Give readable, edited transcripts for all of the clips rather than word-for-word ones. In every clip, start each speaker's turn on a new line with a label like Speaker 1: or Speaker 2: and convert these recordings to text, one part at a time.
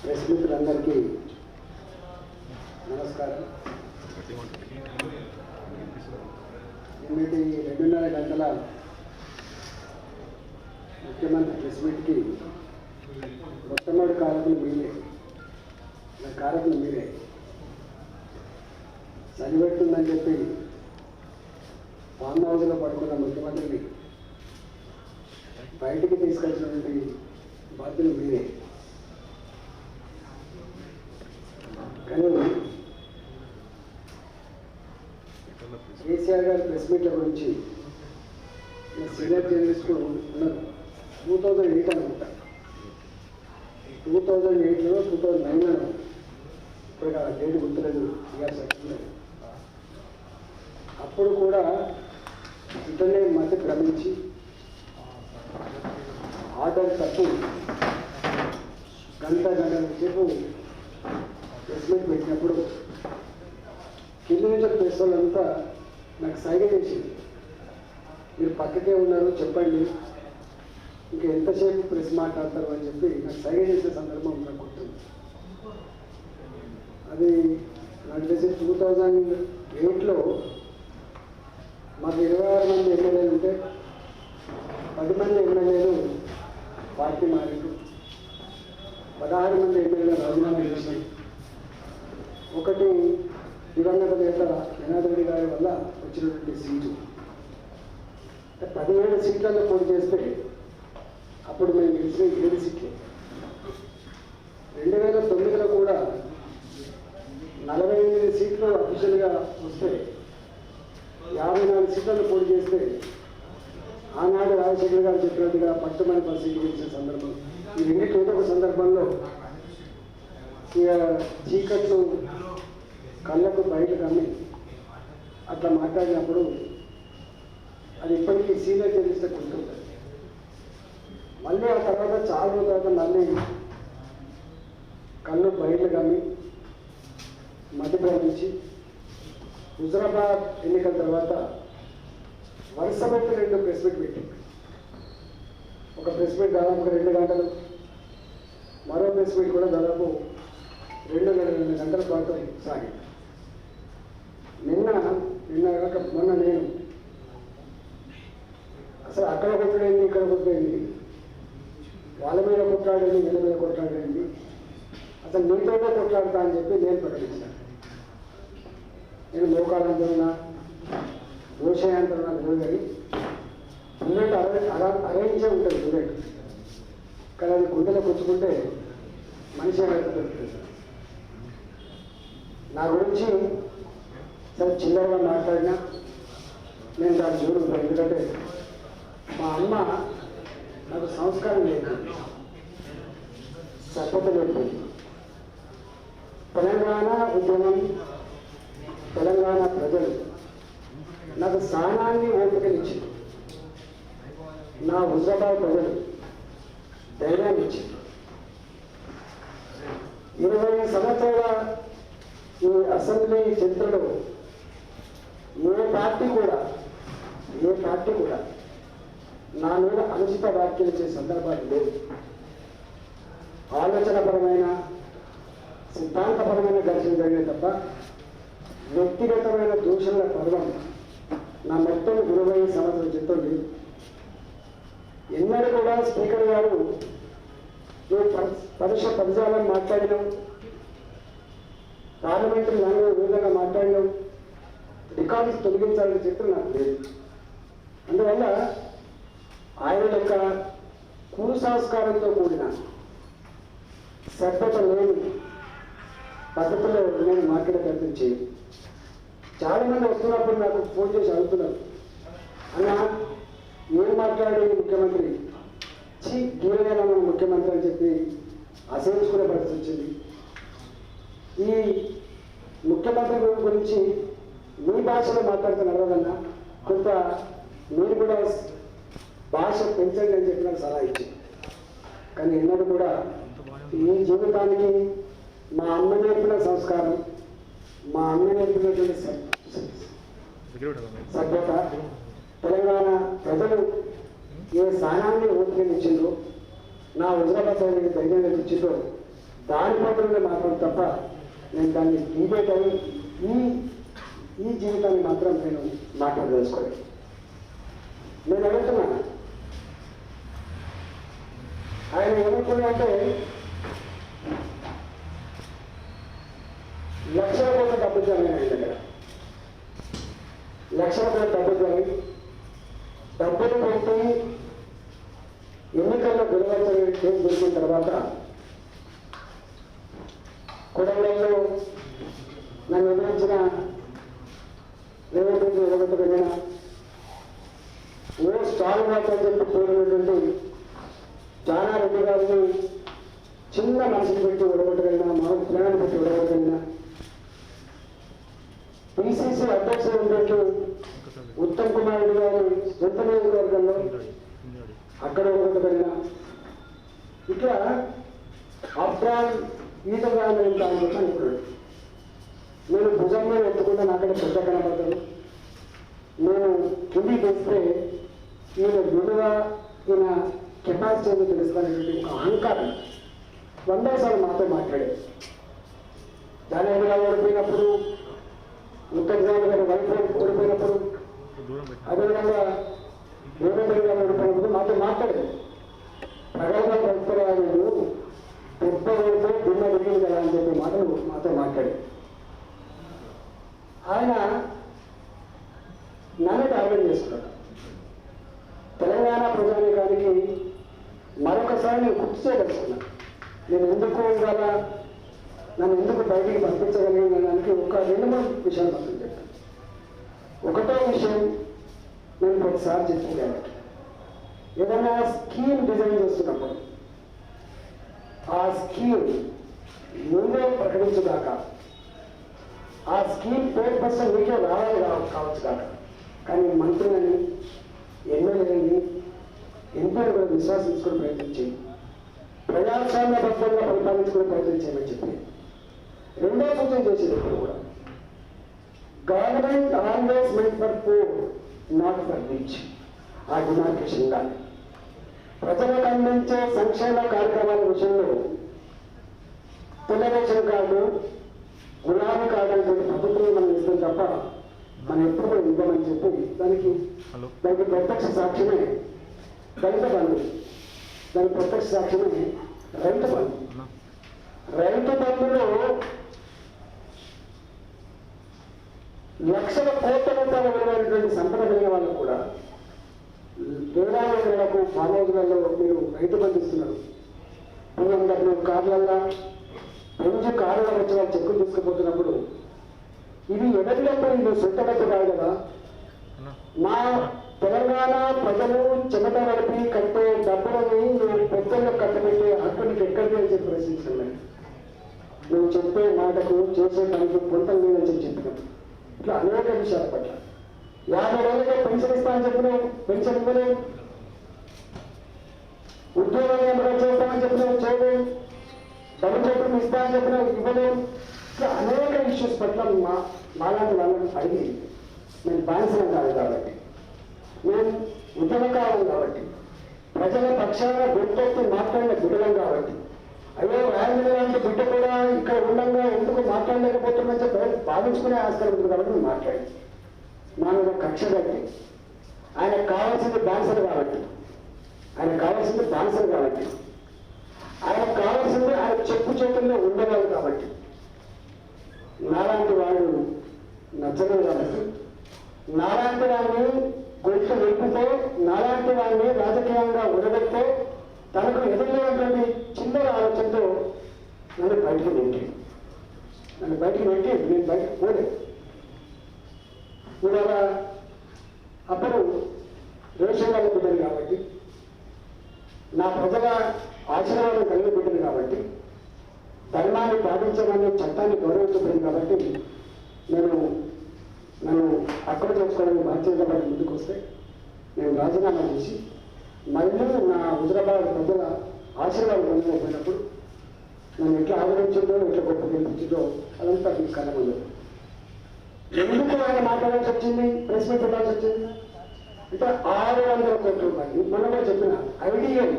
Speaker 1: Press మిత్రులందరికీ నమస్కారం. నిన్నటి 2.5 గంటల ముఖ్యమంత్రి ప్రెస్ మీట్కి మొట్టమొదటి కారకులు మీరే. చనిపెట్టుందని చెప్పి ఫామ్ హౌస్లో పడుకున్న ముఖ్యమంత్రిని బయటికి తీసుకొచ్చినటువంటి బాధ్యులు మీరే. కానీ కేసీఆర్ గారి ప్రెస్ మీట్ల గురించి సీనియర్ జర్నలిస్టు ఉన్నారు. 2008 అనుకుంటా, 2008లో 2009లో ఇప్పుడు డేట్ గుర్తులేదు, ఇయర్స్ వస్తున్నారు. అప్పుడు కూడా ఇతనే మధ్య క్రమించి ఆర్డర్ తప్పు గంటల సేపు ప్రెస్ మీట్ పెట్టినప్పుడు కింద నుంచి ప్రెస్ వాళ్ళంతా నాకు సైగ చేసింది, మీరు పక్కకే ఉన్నారు చెప్పండి, ఇంకా ఎంతసేపు ప్రెస్ మాట్లాడతారు అని చెప్పి నాకు సైగ చేసే సందర్భం నాకు గుర్తుంది. అది నాకు తెలిసి 2008లో మాకు 26 మంది ఎమ్మెల్యేలు ఉంటే 10 మంది ఎమ్మెల్యేలు పార్టీ మారారు, 16 మంది ఎమ్మెల్యేలు రాజీనామా చేశారు. ఒకటి దివంగత నేత జనార్దన్ రెడ్డి గారి వల్ల వచ్చినటువంటి సీటు, 17 సీట్లలో పోటీ చేస్తే అప్పుడు మేము గెలిచిన 7 సీట్లు. 2009లో కూడా 48 సీట్లు అఫీషియల్గా వస్తే 54 సీట్లలో పోటీ చేస్తే ఆనాడు రాజశేఖర్ గారు చెప్పినట్టుగా పట్టుమని పరిస్థితి గెలిచిన సందర్భం. ఈ రెండింటి ఏదో ఒక సందర్భంలో చీకట్లు కళ్ళకు బయట కమ్మి అట్లా మాట్లాడినప్పుడు అది ఇప్పటికీ సీనియర్ జర్నలిస్ట్ గుర్తుంటుంది. మళ్ళీ ఆ తర్వాత చాలా రోజుల తర్వాత మళ్ళీ కళ్ళు బయటలు కమ్మి మధ్యప్రదేశ్ హుజరాబాద్ ఎన్నికల తర్వాత వరుస పెట్టి 2 ప్రెస్ మీట్ పెట్టింది. ఒక ప్రెస్ మీట్ దాదాపు 2 గంటలు, మరో ప్రెస్ మీట్ కూడా దాదాపు 2 గంటల పాటు సాగింది. నిన్న కాక మొన్న నేను అసలు అక్కడ కొట్టడైంది, ఇక్కడ కొట్టడైంది, వాళ్ళ మీద కొట్లాడేది, వీళ్ళ మీద కొట్లాడేది, అసలు మీతోనే కొట్లాడతా అని చెప్పి నేను ప్రకటించాను. నేను మోకాలంటున్నా, దోషయాంతరం తెలియదు, కానీ బుల్లెట్ అరేంజే ఉంటుంది బుల్లెట్, కానీ అది గుండెలో కూర్చుకుంటే మనిషి పెడుతుంది. నా గురించి సరే చిన్నగా మాట్లాడినా నేను దాన్ని చూడుకుంటాను. ఎందుకంటే మా అమ్మ నాకు సంస్కారం లేదు, సభ్యత లేదు. తెలంగాణ ఉద్యమం, తెలంగాణ ప్రజలు నాకు స్థానాన్ని ఓపికనిచ్చింది, నా హుజరాబాద్ ప్రజలు ధైర్యాన్ని ఇచ్చింది. 20 సంవత్సరాల ఈ అసెంబ్లీ చరిత్రలో ఏ పార్టీ కూడా నా మీద అనుచిత వ్యాఖ్యలు చేసే సందర్భాలు లేవు. ఆలోచనపరమైన సిద్ధాంతపరమైన ఘర్షణ జరిగే తప్ప వ్యక్తిగతమైన దూషణల పర్వం నా మొత్తం 20 సంవత్సరాల చిత్రం లేదు. ఎన్నడూ కూడా స్పీకర్ గారు నువ్వు పదజాలం మాట్లాడినావు, పార్లమెంటరీ లాంగ్వేజ్ విధంగా మాట్లాడినావు, రికార్డ్స్ తొలగించాలని చెప్పి నాకు లేదు. అందువల్ల ఆయన యొక్క కుసంస్కారంతో కూడిన సభ్యత లేని పద్ధతిలో నేను మాట్లాడే ప్రయత్నం చేయను. చాలామంది వస్తున్నప్పుడు నాకు ఫోన్ చేసి అడుగుతున్నారు, అన్న ఏం మాట్లాడే ముఖ్యమంత్రి గీరగానే మన ముఖ్యమంత్రి అని చెప్పి అసహించుకునే పరిస్థితి వచ్చింది. ఈ ముఖ్యమంత్రి గురించి మీ భాషలో మాట్లాడుతున్నారు కదన్నా, కొంత మీరు కూడా భాష పెంచండి అని చెప్పి నాకు సలహా ఇచ్చింది. కానీ ఎన్నడూ కూడా ఈ జీవితానికి మా అమ్మ నేర్పిన సంస్కారం, మా అమ్మ నేర్పినటువంటి సభ్యత, తెలంగాణ ప్రజలు ఏ స్థానాన్ని ఓపికనిచ్చిందో, నా హుజరాబాద్ ధైర్యాన్ని ఇచ్చిందో దానిపైన మాత్రం తప్ప నేను దాన్ని డిబేట్ అయ్యి ఈ జీవితాన్ని మాత్రం నేను మాట్లాడదలుచుకోలేదు. నేను అడుగుతున్నా, ఆయన ఏమనుకున్నాయంటే లక్షల కోట్ల డబ్బు జరిగిన ఆయన దగ్గర లక్షల కోట్ల డబ్బు జరిగి డబ్బులు పెట్టి ఎన్నికల్లో గెలవచ్చని కేసు దొరికిన తర్వాత కొడంగల్లో నన్ను ఎదిరించిన రేవంత్ రెడ్డి ఎదగొట్టుకెళ్ళిన ఓ స్టాల్ మాత్రం చెప్పి కోరినటువంటి జానారెడ్డి గారిని చిన్న మనసుని పెట్టి ఓడగొట్టగలిగిన మామూలు ప్లాన్ పెట్టి ఓడగొట్టగలిగిన పిసిసి అధ్యక్షుడు ఉన్నట్టు ఉత్తమ్ కుమార్ రెడ్డి గారు సొంత నియోజకవర్గంలో అక్కడ ఓడగొట్టగలిగిన ఇట్లా అఫ్ఘాన్ ఈతగా నేను దాని కోసం అనుకున్నాడు. నేను భుజం మీద ఎత్తుకుంటే నాకంటే పెద్ద కనపడ్డాను. నేను కింది తెస్తే ఈయన విలువ ఈయన కెపాసిటీ ఏదో తెలుస్తానటువంటి ఒక అహంకారం 100 సార్లు మాతో మాట్లాడేది. జానకి గారు ఓడిపోయినప్పుడు, ఉత్తమ్ కుమార్ గారి వైఫ్ ఓడిపోయినప్పుడు, అదేవిధంగా రేవంత్ రెడ్డి గారు ఓడిపోయినప్పుడు మాతో మాట్లాడేది. ప్రగల్భ భక్తురాలు పెద్ద ఓడితే భిన్న విరిగింది కదా అని చెప్పి మాటలు మాతో మాట్లాడేది. ఆయన నన్ను టార్గెట్ చేసుకున్నాడు. తెలంగాణ ప్రజానీకానికి మరొకసారి నేను గుర్తు చేయదలుచుకున్నాను. నేను ఎందుకు ఇవాళ నన్ను ఎందుకు బయటికి పంపించగలిగినదానికి ఒక 2-3 విషయాలు మాత్రం చెప్పాను. ఒకటో విషయం నేను ప్రతిసారి చెప్పింది, ఏదైనా స్కీమ్ డిజైన్ చేస్తున్నప్పుడు ఆ స్కీమ్ ముందే ప్రకటించుదాకా ఆ స్కీమ్ పేపర్స్ మీకే రావాలి కావచ్చు కాక, కానీ మంత్రులని, ఎమ్మెల్యేలని, ఎంపీలు కూడా విశ్వాసించుకుని ప్రయత్నించి ప్రజాస్వామ్యబద్ధంగా పరిపాలించుకుని ప్రయత్నం చేయమని చెప్పి రెండో సూచన చేసేది ఇప్పుడు కూడా, government always meant for poor not for rich. ఆ డిమార్కేషన్ ఉండాలి. ప్రజలకు అందించే సంక్షేమ కార్యక్రమాల విషయంలో తెల్లరేషన్ కార్డు, గులాబీ కార్డు అనేటువంటి పద్ధతులు మనం ఇస్తాం తప్ప మనం ఎప్పుడు కూడా ఇవ్వమని చెప్పి దానికి ప్రత్యక్ష సాక్ష్యమే దళిత బంధు, దానికి ప్రత్యక్ష సాక్ష్యమే రైతు బంధు. రైతు బంధులో లక్షల కోట్ల రూపాయల విలువైనటువంటి సంపద కలిగిన వాళ్ళు కూడా వేలాలకు ఫామ్ హౌస్లలో మీరు రైతు బంధు ఇస్తున్నారు. పిల్లలు కార్లల్లో పెంచి కారులో వచ్చి వాళ్ళు చెక్కులు తీసుకుపోతున్నప్పుడు ఇది ఎవరి డబ్బు? ఇది సొంత డబ్బు కాదు కదా. మా తెలంగాణ ప్రజలు చెమట నడిపి కట్టే డబ్బులని నువ్వు పెద్దల్లో కట్టబెట్టే హక్కు నీకు ఎక్కడికి అని చెప్పి ప్రశ్నిస్తున్నాను. నువ్వు చెప్పే మాటకు చేసే పనికి కొంత లేదని చెప్పినావు. ఇట్లా అనేక విషయాల పట్ల 50 రోజులుగా పెన్షన్ ఇస్తామని చెప్పినావు, పెన్షన్ ఇవ్వలేవు. ఉద్యోగాలు ఏమైనా చేస్తామని చెప్పినావు, చేయలేవు. డబ్బు చెప్పడం ఇస్తామని చెప్పినావు, ఇవ్వలేవు. ఇట్లా అనేక ఇష్యూస్ పట్ల మాలాంటి వాళ్ళని అడిగి, నేను బానిసలం కాదు కాబట్టి, నేను ఉద్యమకాలం కాబట్టి, ప్రజల పక్షాన గుర్తొచ్చి మాట్లాడిన బిడ్డలం కాబట్టి, అయ్యో రాజధాని లాంటి బిడ్డ కూడా ఇక్కడ ఉండగా ఎందుకు మాట్లాడలేకపోతుందని చెప్పి భావించుకునే ఆస్కారం ఉంది కాబట్టి నేను మాట్లాడి నా మీద కక్ష కట్టి ఆయనకు కావాల్సింది బానిసలు కాబట్టి, ఆయనకు కావాల్సింది బానిసలు కాబట్టి, ఆయనకు కావాల్సింది ఆయన చెప్పు చేతుల్లో ఉండేవాళ్ళు కాబట్టి, నాలాంటి వాళ్ళు నచ్చలేదు కాబట్టి, నాలాంటి వాడిని గొంతు వెంపితే, నాలాంటి వాడిని రాజకీయంగా ఉడబెడితే తనకు ఎదురులేనటువంటి చిన్న ఆలోచనతో నన్ను బయటికి నెట్టి నేను బయటకు పోలేదు. ఇవాళ అప్పుడు రేషన్ కార్డు బిడ్డను కాబట్టి, నా ప్రజల ఆశీర్వాదం కలిగి బిడ్డను కాబట్టి, ధర్మాన్ని పాటించమని చట్టాన్ని గౌరవించబడింది కాబట్టి నన్ను అక్కడ చేసుకోవడానికి బాధ్యత పడి ముందుకు వస్తే నేను రాజీనామా చేసి మళ్ళీ నా హుజరాబాద్ ప్రజల ఆశీర్వాదం పొందకపోయినప్పుడు నన్ను ఎట్లా ఆదరించిందో, ఎట్లా గొప్ప గెలిపించిందో అదంతా మీకు కనబడదు. ఎందుకు ఆయన మాట్లాడాల్సి వచ్చింది, ప్రెస్ మీట్ పెట్టాల్సి వచ్చింది అంటే 600 కోట్ల రూపాయలు మనం కూడా చెప్పిన ఐడియల్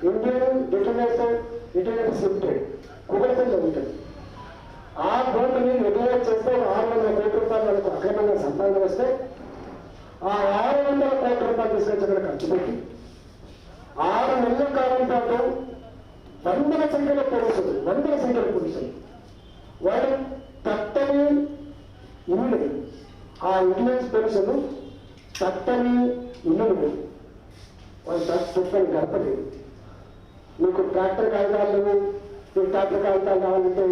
Speaker 1: ఇండియన్ డిటర్నేషన్ ఇంటర్నెట్ లిమిటెడ్ కుగడపల్లిలో ఉంటుంది. ఆ బోర్డుని రెగ్యులేట్ చేస్తే 600 కోట్ల రూపాయల వరకు అక్రమంగా సంపాదన వస్తే ఆ 600 కోట్ల రూపాయలు తీసుకొచ్చి అక్కడ ఖర్చు పెట్టి 6 నెలల కాలం పాటు వందల సంఖ్యలో పోలీసులు వాళ్ళు తట్టని ఇల్లు, ఆ ఇండియన్స్ పోలీసులు తట్టని ఇల్లు వాళ్ళు తప్పని గడపలేదు. మీకు ట్రాక్టర్ కాగితాలు మీకు ట్రాక్టర్ కాగితాలు కావాలంటే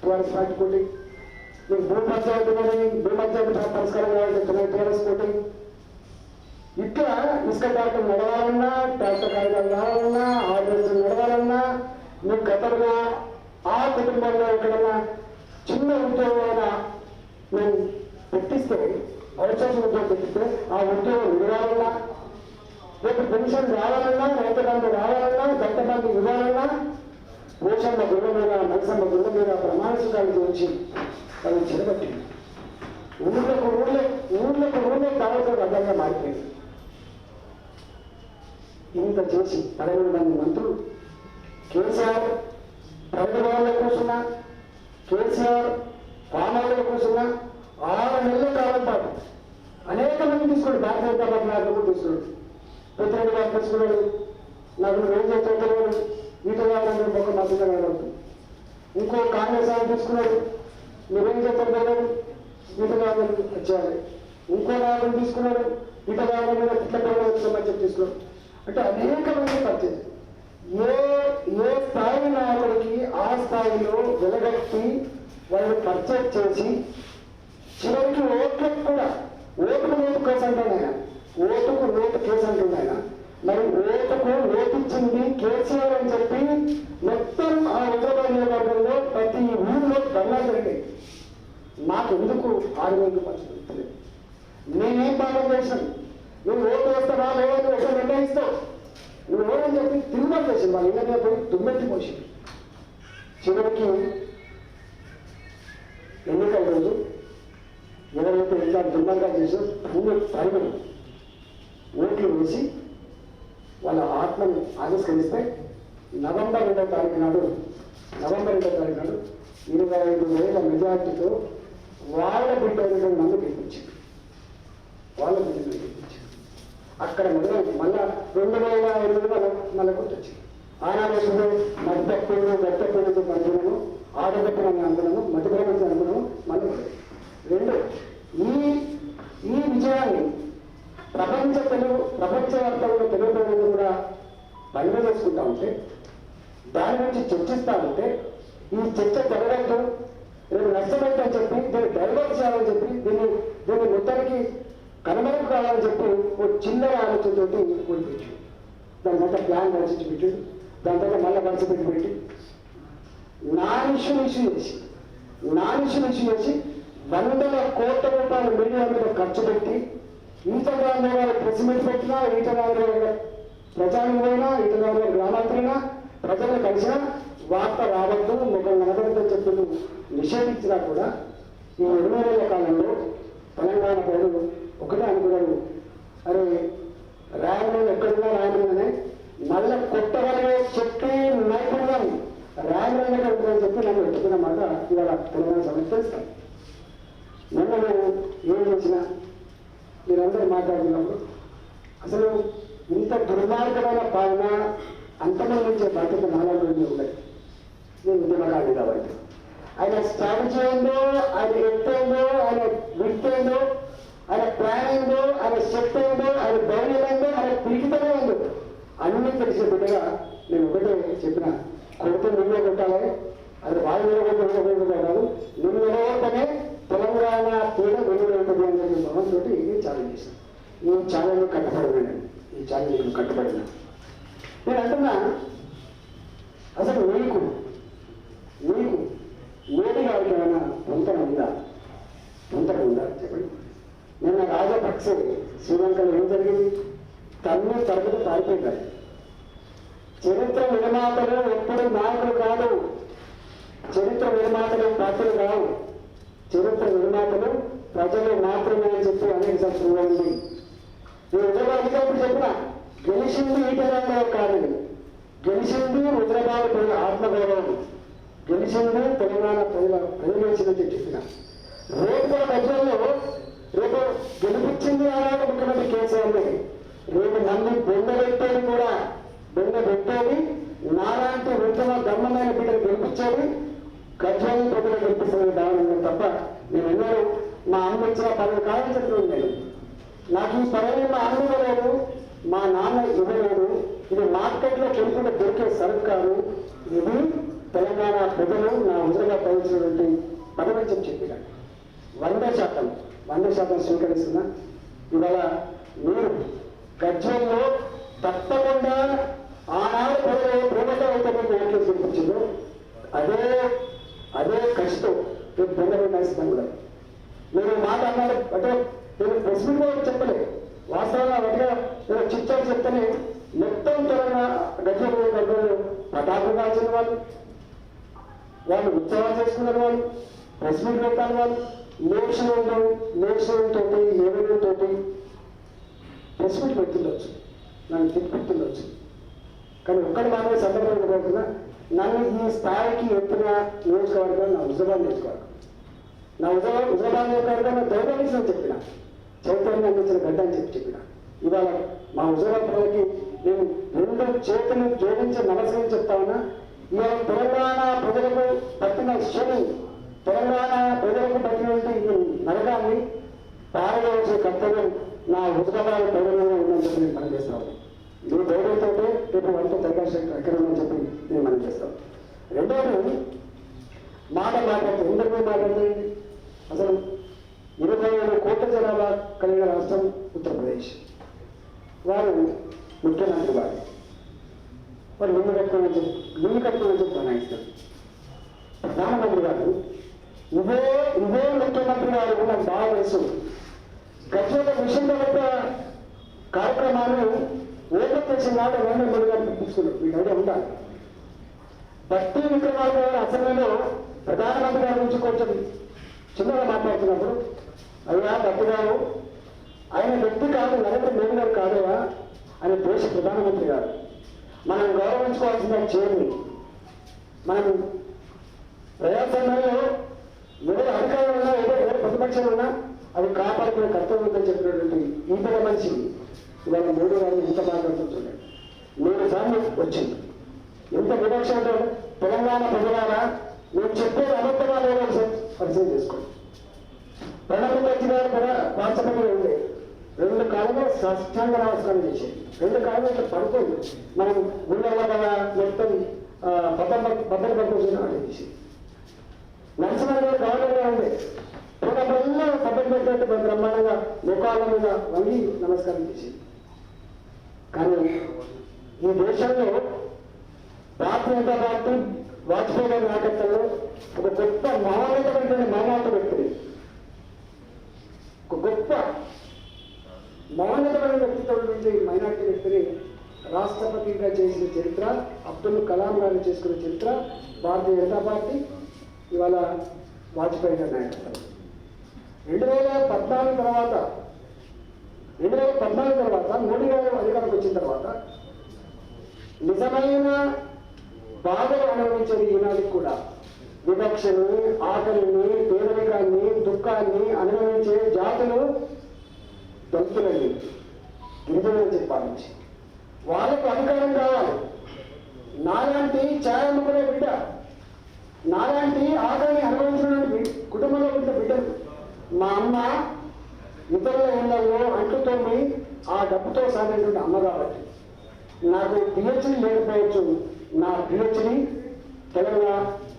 Speaker 1: టీఆర్ఎస్ పార్టీ కోటి, మీకు భూ పంచాయతీ పరిష్కారం కావాలంటే టీఆర్ఎస్ కోటి. ఇట్లా ఇసుక ట్రాక్టర్ నడవాలన్నా, ట్రాక్టర్ కాగితాలు కావాలన్నా, ఆర్డర్స్ నడవాలన్నా, మీకు గతంలో ఆ కుటుంబంలో ఎక్కడన్నా చిన్న ఉద్యోగమైనా మేము పెట్టిస్తే, అవుట్సోర్సింగ్ ఉద్యోగం పెట్టిస్తే ఆ ఉద్యోగం విడవాలన్నా, రేపు పెన్షన్ రావాలన్నా, రైతు బంధు రావాలన్నా, దత్తబంధు ఇవ్వాలన్నా పోషమ్మ గుళ్ళ మీద, నరసమ్మ గుళ్ళ మీద ప్రమాణ స్వీకారం చేయించి అది చెడబట్టి ఊళ్ళకు కావాల్సిన అర్థంగా మారిపోయింది. ఇంత చేసి 11 మంది మంత్రులు, కేసీఆర్ ప్రగతి భవన్లో కూర్చున్నా, కేసీఆర్ పామాలలో కూర్చున్నా 6 నెలల కాలం పాటు అనేక మంది తీసుకున్నాడు. భారతీయ జనతా పార్టీ నాయకులు తీసుకున్నాడు. పెద్దరెడ్డి గారు తీసుకున్నాడు. నాకు ఏం చేస్తున్నాడు, ఈట కావాలని ఒక మద్దతుగా అడుగుతుంది. ఇంకో కాంగ్రెస్ ఆయన తీసుకున్నాడు. మీరేం చేస్తారు, ఈట కావాలని వచ్చేయాలి. ఇంకో నాయకులు తీసుకున్నాడు. ఈట కావాలని వచ్చామని తీసుకున్నాడు. అంటే అనేక మంది పరిచయం. ఏ స్థాయి నాయకుడికి ఆ స్థాయిలో వెలగట్టి వాళ్ళు పర్చేజ్ చేసి చివరికి ఓట్లకు కూడా ఓటుకు నోటు కేసు అంటున్నాయన, ఓటుకు నోటు కేసు అంటున్నాయన. మరి ఓటుకు నోటిచ్చింది కేసీఆర్ అని చెప్పి మొత్తం ఆ హైదరాబాద్ నియోజకవర్గంలో ప్రతి ఊళ్ళో ధర్నా జరిగాయి. మాకెందుకు 6,000 రూపాయలు నేనేం పాపం చేశాను, నువ్వు ఓటు వేస్తావా లేదా, నువ్వు ఎక్కడ నిర్ణయిస్తావు, నువ్వు ఓడని చెప్పి తిరుగుబాటు చేసింది. వాళ్ళు ఇళ్ళ పోయి దుమ్మెత్తి పోసింది. చివరికి ఎన్నికల రోజు ఎవరైతే ఇలా దుర్మార్గా చేసో తరిమని ఓట్లు వేసి వాళ్ళ ఆత్మను ఆవిష్కరిస్తే నవంబర్ 2వ తారీఖు నాడు 25,000 మెజార్టీతో వాళ్ళ బిడ్డలు నన్ను గెలిపించారు. అక్కడ మొదలైంది. మళ్ళా 2008 మళ్ళీ గుర్తొచ్చింది. ఆనాడు గట్టపూడు మందులను ఆడగట్టిన అందులను మధ్యప్రదేశ్ అందులను మళ్ళీ 2 ఈ విజయాన్ని ప్రపంచవ్యాప్తంగా తెలుగు ప్రజలు కూడా పండుగ చేసుకుంటా ఉంటే, దాని గురించి చర్చిస్తూ ఉంటే, ఈ చర్చ జరగద్దు, రేపు నష్టమైందని చెప్పి దీన్ని డైవర్ట్ చేయాలని చెప్పి దీన్ని మొత్తానికి కనుమరుగు కావాలని చెప్పి ఓ చిన్నగా ఆలోచనతోటి ఓడిపించు. దాని తర్వాత ప్లాన్ రచించి పెట్టాడు. దాని తర్వాత మళ్ళీ మనసు పెట్టి నాన్ ఇష్యూ చేసి 100 కోట్ల రూపాయల మీడియా మీద ఖర్చు పెట్టి ఈటగారు గారు ప్రెస్ మీట్ పెట్టినా, ఈటగారు గారు ప్రచారం పోయినా, ఈటగారు గారు గ్రామాంతరైనా ప్రజలను కలిసినా వార్త రావద్దు, ముఖం కనబడద్దని చెప్పి నిషేధించినా కూడా ఈ 20 ఏళ్ల కాలంలో తెలంగాణ ప్రజలు ఒకటే అనుకున్నారు, అరే రాయమని ఎక్కడున్నా రాయమనే మళ్ళీ కొత్తగానే చెప్పి నైపుణ్యం రాయమని ఉంటుందని చెప్పి నన్ను ఎత్తుకున్న మాట ఇవాళ తెలంగాణ సమస్య తెలుస్తాను. మొన్న నేను ఏం చేసినా మీరందరూ మాట్లాడుతున్నప్పుడు అసలు ఇంత దుర్మార్గమైన పాలన అంతమందించే బాధ్యత నాలుగు ఉన్నాయి. నేను ఉద్యమకారుడు కాబట్టి ఆయన స్ట్రాటజీ ఏందో, ఆయన ఎత్తు ఏందో, ఆయన విడ్త్ ఏందో, ఆయన ప్లాన్ ఏందో, ఆయన స్టెప్ ఏందో, ఆయన ధైర్యం ఏందో, ఆయన పీడితమే ఏందో అన్ని తెలిసే బిడ్డగా నేను ఒకటే చెప్పిన, కొడితే నువ్వే కొట్టాలి, అది వాళ్ళు నిలబెట్టుకోవడం కాదు, నువ్వు నిలబెట్టనే తెలంగాణ తీర వెలువడుతుంది అనే భావంతో ఇది ఛాలెంజ్ చేశాను. ఈ ఛాలెంజ్ కట్టబడినాను, ఈ ఛాలెంజ్ కట్టబడినా. నేను అంటున్నా, అసలు నీకు మోడీ గారికి ఏమైనా పొంతన ఉందా చెప్పండి. నిన్న రాజపక్సే శ్రీలంకలో ఏం జరిగింది, తరగతి పారిపోయారు. చరిత్ర నిర్మాతలు ఎప్పుడు నాయకులు కాదు, చరిత్ర నిర్మాతలు పాత్రలు కావు, చరిత్ర నిర్మాతలు ప్రజలు మాత్రమే అని చెప్పి అనేక సంవత్సరంలో ఉంది. నేను ఉద్యోగ అధికారులు చెప్పిన గెలిచింది ఈటగారు కాదని, గెలిచింది హైదరాబాద్ ప్రజల ఆత్మగౌరవం, గెలిచింది తెలంగాణ ప్రజలు చెప్పిన రేపు కూడా గజ్వేల్లో రేపు గెలిపించింది ఆనాడు ముఖ్యమంత్రి కేసీఆర్ని, రేపు నన్ను బొందబెట్టేది కూడా బొందబెట్టేది నాలాంటి ఉత్తమ ధర్మమైన బిడ్డలు గెలిపించేది గజ్వేల్ ప్రజలు గెలిపిస్తుంది దాని తప్ప నేను ఎన్నడూ మా అమ్మ ఇచ్చిన 10 కాలం చెప్తున్నాను. నేను నాకు ఈ పదవి మా అమ్మ ఇవ్వలేదు, మా నాన్న ఇవ్వలేదు, ఇది మార్కెట్లో కొనుక్కుంటే దొరికే సరుకు కాదు, ఇది తెలంగాణ ప్రజలు నా హుజురుగా ప్రవేశించినటువంటి పదవి అని చెప్పిన 100% స్వీకరిస్తున్నా. ఇవాళ మీరు గజ్వేల్లో తప్పకుండా ఆనాడు ప్రజలు ప్రేమతో అయితే మీకు ఓట్లు చూపించిందో అదే కష్టం రేపు పొందడం కూడా. మీరు మాట అన్నారు అంటే నేను ప్రెస్ మీట్ కూడా చెప్పలేదు, వాస్తవంగా ఒకటిగా నేను చిచ్చారు చెప్తేనే మొత్తం తెలంగాణ గజ్వేల్ పటాకులు కాల్చిన వాళ్ళు ఉత్సవాలు చేసుకున్న వాళ్ళు, ప్రెస్ మీట్ పెట్టాలి వాళ్ళు, లేక్షన్తో ఏవేతో ప్రెస్ మీట్ పెడుతుండొచ్చు, నన్ను తిప్పిస్తుండొచ్చు. కానీ ఒక్కటి మాత్రమే సందర్భంగా కోరుతున్నా, నన్ను ఈ స్థాయికి ఎత్తిన నియోజకవర్గం నా హుజురాబాద్ నియోజకవర్గం. నా హుజురాబాద్ నియోజకవర్గం నా ధైర్యం ఇచ్చిన చెప్పిన, చైతన్యం అందించిన గడ్డ అని చెప్పిన. ఇవాళ మా హుజురాబాద్ ప్రజలకి నేను 2 చేతులు జోడించి నమస్కారం చెప్తా ఉన్నా. ఇవాళ తెలంగాణ ప్రజలకు పట్టిన శని, తెలంగాణ ప్రజలకు పట్టినటువంటి ఈ నరకాన్ని పారవేసే కర్తవ్యం నా హుజురాబాద్ ప్రజలలో ఉందని చెప్పి నేను మనం చేస్తాను. మీ ధైర్యంతో రేపు వాళ్ళతో తెలంగాణ ఎక్కడ ఉందని చెప్పి నేను మనం చేస్తాను. రెండవది మాట్లాడుతూ ఎందుకు మాట్లాడుతుంది, అసలు 27 కోట్ల జనాభా కలిగిన రాష్ట్రం ఉత్తరప్రదేశ్. వారు ముఖ్యమంత్రి వారు ఇల్లు కట్టుకోమని చెప్పి బనాయిస్తారు. ప్రధానమంత్రి గారు ఇదే ముఖ్యమంత్రి గారు నాకు బాగా తెలుసు. గజ్వేల్ విషయంలో యొక్క కార్యక్రమాన్ని ఓపెన్ చేసిన నాట 2 గారు తీసుకున్నారు. మీకు ఐడియా ఉండాలి. బట్టి విక్రమార్క గారు అసెంబ్లీలో ప్రధానమంత్రి గారి గురించి కొంచెం చిన్నగా మాట్లాడుతున్నప్పుడు, అయ్యా బట్టి గారు ఆయన వ్యక్తి కాదు, నరేంద్ర మోడీ గారు కాదయా, ఆయన దేశ ప్రధానమంత్రి గారు, మనం గౌరవించుకోవాల్సిన చేయండి. మనం ప్రజాస్వామ్యంలో ఎవరు అధికారం ఉన్నా ఎవరు ప్రతిపక్షం ఉన్నా అది కాపాడుకునే కర్తవ్యం ఉందని చెప్పినటువంటి ఈ పెద్ద మనిషి ఇవాళ మోడీ గారిని ఇంత మాట్లాడుతుండే 3 సార్లు వచ్చింది. ఎంత వివక్ష ఉంటారు తెలంగాణ ప్రజలారా, నేను చెప్పేది అబద్ధమా లేదో పరిచయం చేసుకోండి. ప్రణబ్ ముఖర్జీ గారు కూడా రాష్ట్రపతిగా ఉండే 2 కాలంలో సాష్టాంగ నమస్కారం చేసేది, 2 కాలంలో ఇట్లా పడుతుంది. మనం గుండెల్లో కదా మొత్తం భద్రపడుతున్న చేసి నరసింహ గారు గవర్నర్గా ఉండే పూర్వపల్లిలో పద్ధతి పెట్టినట్టు బ్రహ్మాండంగా ముఖాల మీద వంగి నమస్కారం చేసేది. కానీ ఈ దేశంలో భారతీయ జనతా పార్టీ వాజ్పేయి గారి నాయకత్వంలో ఒక గొప్ప మహోన్నతమైనటువంటి మహోన్నత వ్యక్తిని, ఒక గొప్ప మహోన్నతమైన వ్యక్తిత్వం నుంచి మైనార్టీ వ్యక్తిని రాష్ట్రపతిగా చేసిన చరిత్ర, అబ్దుల్ కలాం గారిని చేసుకున్న చరిత్ర భారతీయ జనతా పార్టీ. ఇవాళ వాజ్పేయి గారి నాయకత్వం 2014 తర్వాత మోడీ గారు అధికారంలోకి వచ్చిన తర్వాత నిజమైన బాధలు అనుభవించేది ఈనాటికి కూడా. వివక్షని, ఆకలిని, పేదరికాన్ని, దుఃఖాన్ని అనుభవించే జాతులు దళితులని, గిరిజనులని చెప్పాలి. వాళ్ళకు అధికారం కావాలి. నాలాంటి ఛాయముకునే బిడ్డ, నాలాంటి ఆకలిని అనుభవించినటువంటి కుటుంబంలో పుట్టిన బిడ్డలు మా అమ్మ ఇతరుల ఇళ్లలో అంటుతోమి ఆ డబ్బుతో సాగినటువంటి అమ్మ కాబట్టి నాకు పిహెచ్డి లేకపోవచ్చు, నా పిహెచ్డి తెలంగాణ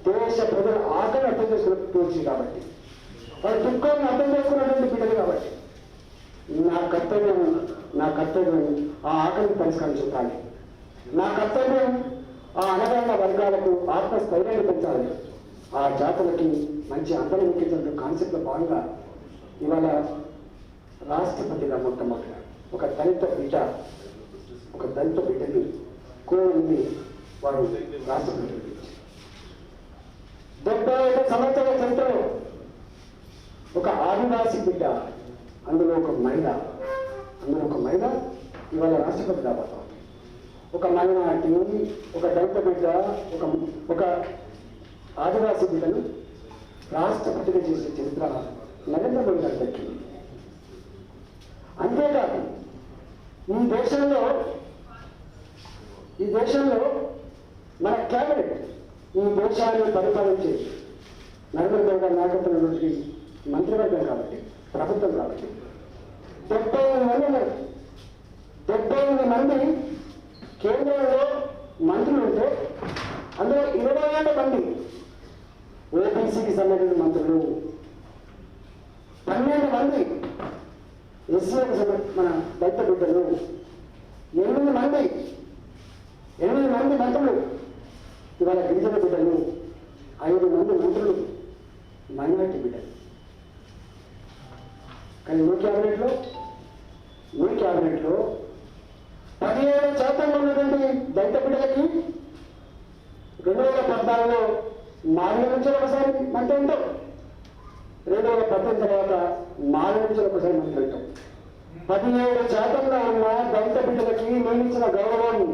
Speaker 1: దేశ ప్రజల ఆకలిని అర్థం చేసుకున్న పిహెచ్డి కాబట్టి, వాళ్ళ దుఃఖాన్ని అర్థం చేసుకున్నటువంటి బిడ్డలు కాబట్టి నా కర్తవ్యం ఆ ఆకలిని పరిష్కారం చూపాలి. నా కర్తవ్యం ఆ అనగాన వర్గాలకు ఆత్మస్థైర్యాన్ని పెంచాలి. ఆ జాతులకి మంచి అందరం ఎక్కించిన కాన్సెప్ట్లో భాగంగా ఇవాళ రాష్ట్రపతిగా మొట్టమొదటి ఒక దళిత బిడ్డని కోరింది వారు రాష్ట్రపతి. 75 సంవత్సరాల చరిత్రలో ఒక ఆదివాసీ బిడ్డ, అందులో ఒక మహిళ ఇవాళ రాష్ట్రపతి కాబోతాం. ఒక మైనార్టీ, ఒక దళిత బిడ్డ, ఒక ఆదివాసీ బిడ్డను రాష్ట్రపతిగా చేసే చరిత్ర నరేంద్ర మోడీ గారు దక్కింది. అంతేకాదు ఈ దేశంలో మన క్యాబినెట్ ఈ దేశాన్ని పరిపాలించే నరేంద్ర మోడీ గారి నాయకత్వంలోని మంత్రివర్గం కాబట్టి, ప్రభుత్వం కాబట్టి 78 మంది కేంద్రంలో మంత్రులు ఉంటే అందులో 27 మంది ఓబీసీకి సంబంధించిన మంత్రులు, 12 మంది ఎస్సీలకు మన దళిత బిడ్డలు, 8 మంది మంత్రులు ఇవాళ గిరిజన బిడ్డలు, 5 మంది మంత్రులు మైనార్టీ బిడ్డలు. కానీ మీ క్యాబినెట్లో 17% ఉన్నటువంటి దళిత బిడ్డలకి 2014లో మారిన నుంచి ఒకసారి మంత్రి ఉంటాం, 2018 తర్వాత మారిన నుంచి ఒకసారి మంత్రి ఉంటాం. 17% ఉన్న దళిత బిడ్డలకి నియమించిన గౌరవాన్ని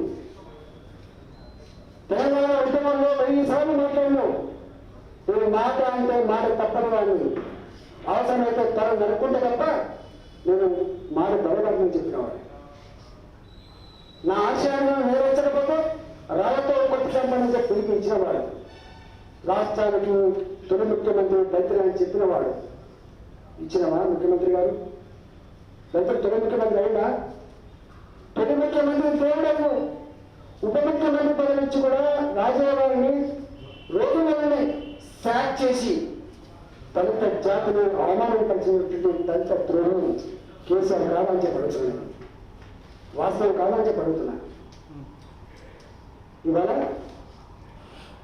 Speaker 1: తెలంగాణ ఉద్యమంలో 1000 సార్లు మాట్లాడినాం. నేను మాట అంటే మాట తప్పని వాడిని, అవసరమైతే తల నడుకుంటే తప్ప నేను మాట దౌర్భాగ్యం చెప్పినవాడు. నా ఆశయాన్ని నెరవేర్చకపోతే రాళ్లతో కొట్టి సంపాదించే పిలిపించిన వాడు, రాష్ట్రానికి తొలి ముఖ్యమంత్రి దళితులని చెప్పినవాడు. ఇచ్చినవా ముఖ్యమంత్రి గారు? దళితుడు తొలి ముఖ్యమంత్రి అయినా? తొలి ముఖ్యమంత్రి దేవుడము, ఉప ముఖ్యమంత్రి పదవి నుంచి కూడా రాజావారిని రోజులని శాక్ చేసి దళిత జాతిని అవమానపరిచినటువంటి దళిత ద్రోహం కేసీఆర్ కాదని చెప్పడుతున్నాను. వాస్తవం కాదని చెప్పడుతున్నా. ఇవాళ